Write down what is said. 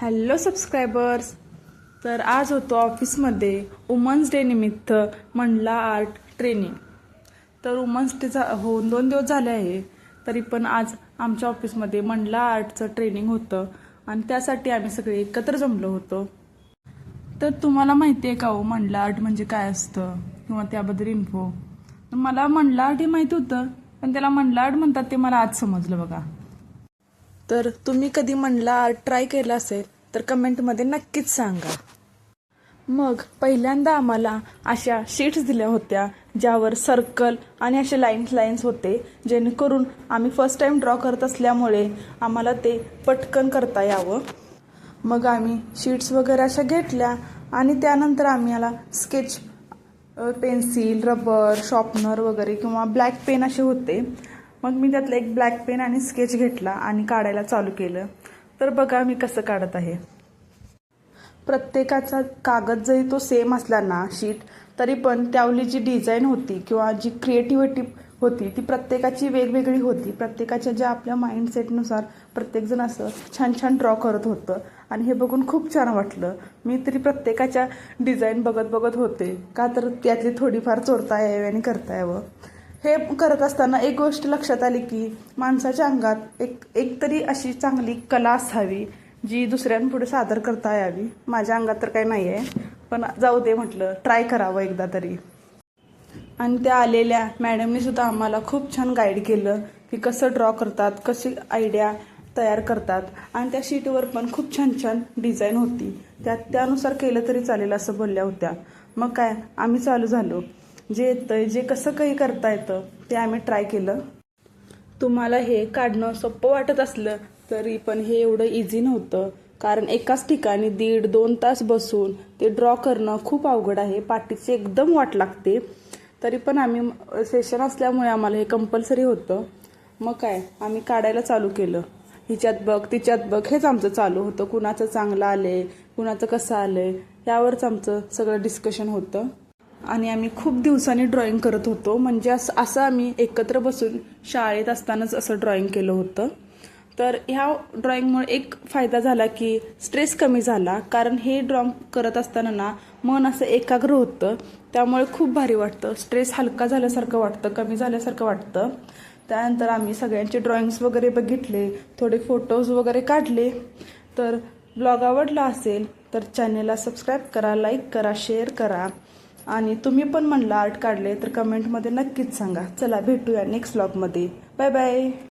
Hello subscribers. तर आज होतो ऑफिसमध्ये वुमन्स डे निमित्त मंडला आर्ट ट्रेनिंग. तर वुमन्स डे होऊन 2 दिवस झाले आहे, तरी पण आज आमच्या ऑफिसमध्ये मंडला आर्टचं ट्रेनिंग होतं आणि त्यासाठी आम्ही सगळे एकत्र जमलो होतो. तर तुम्हाला माहिती आहे का हो मंडला आर्ट म्हणजे काय असतं किंवा त्याबद्दल इन्फो? मला मंडला आर्ट हे माहिती होतं, पण त्याला मंडला आर्ट म्हणतात ते मला आज समजलं बघा. तर तुम्ही कधी मंडला आर्ट ट्राय केला असेल तर कमेंटमध्ये नक्कीच सांगा. मग पहिल्यांदा आम्हाला अशा शीट्स दिल्या होत्या ज्यावर सर्कल आणि असे लाईन्स होते, जेणेकरून आम्ही फर्स्ट टाइम ड्रॉ करत असल्यामुळे आम्हाला ते पटकन करता यावं. मग आम्ही शीट्स वगैरे अशा घेतल्या आणि त्यानंतर आम्ही याला स्केच पेन्सिल, रबर, शॉर्पनर वगैरे किंवा ब्लॅक पेन असे होते. मग मी त्यातलं एक ब्लॅक पेन आणि स्केच घेतला आणि काढायला चालू केलं. तर बघा मी कसं काढत आहे. प्रत्येकाचा कागद जरी तो सेम असला ना शीट, तरी पण त्यावली जी डिझाईन होती किंवा जी क्रिएटिव्हिटी होती ती प्रत्येकाची वेगवेगळी होती. प्रत्येकाच्या ज्या आपल्या माइंडसेटनुसार प्रत्येकजण असं छान छान ड्रॉ करत होतं आणि हे बघून खूप छान वाटलं. मी तरी प्रत्येकाच्या डिझाईन बघत होते, का तर त्यातली थोडीफार चोरता यावी आणि करता यावं. हे करत असताना एक गोष्ट लक्षात आली की माणसाच्या अंगात एक तरी अशी चांगली कला असावी जी दुसऱ्यांपुढे सादर करता यावी. माझ्या अंगात तर काही नाही आहे, पण जाऊ दे म्हटलं, ट्राय करावं एकदा तरी. आणि त्या आलेल्या मॅडमने सुद्धा आम्हाला खूप छान गाईड केलं की कसं ड्रॉ करतात, कशी आयडिया तयार करतात. आणि त्या शीटवर पण खूप छान छान डिझाईन होती, त्यानुसार केलं तरी चालेल असं बोलल्या होत्या. मग काय आम्ही चालू झालो. जे येतं, जे कसं काही करता येतं ते आम्ही ट्राय केलं. तुम्हाला हे काढणं सोपं वाटत असलं तरी पण हे एवढं इझी नव्हतं, कारण एकाच ठिकाणी 1.5-2 तास बसून ते ड्रॉ करणं खूप अवघड आहे. पाठीची एकदम वाट लागते. तरी पण आम्ही सेशन असल्यामुळे आम्हाला हे कंपल्सरी होतं. मग काय आम्ही काढायला चालू केलं. हिच्यात बघ तिच्यात बघ हेच आमचं चालू होतं. कुणाचं चांगलं आलंय, कुणाचं कसं आलंय, यावरच आमचं सगळं डिस्कशन होतं. आणि आम्ही खूप दिवसांनी ड्रॉइंग करत होतो. म्हणजे असं आम्ही एकत्र बसून शाळेत असतानाच असं ड्रॉइंग केलं होतं. तर ह्या ड्रॉइंगमुळे एक फायदा झाला की स्ट्रेस कमी झाला, कारण हे ड्रॉइंग करत असताना ना मन असं एकाग्र होतं, त्यामुळे खूप भारी वाटतं. स्ट्रेस हलका झाल्यासारखं वाटतं, कमी झाल्यासारखं वाटतं. त्यानंतर आम्ही सगळ्यांचे ड्रॉइंग्स वगैरे बघितले, थोडे फोटोज वगैरे काढले. तर ब्लॉग आवडला असेल तर चॅनेलला सबस्क्राईब करा, लाईक करा, शेअर करा. आणि तुम्ही पण मंडला आर्ट काढले तर कमेंटमध्ये नक्कीच सांगा. चला भेटूया नेक्स्ट ब्लॉगमध्ये. Bye bye.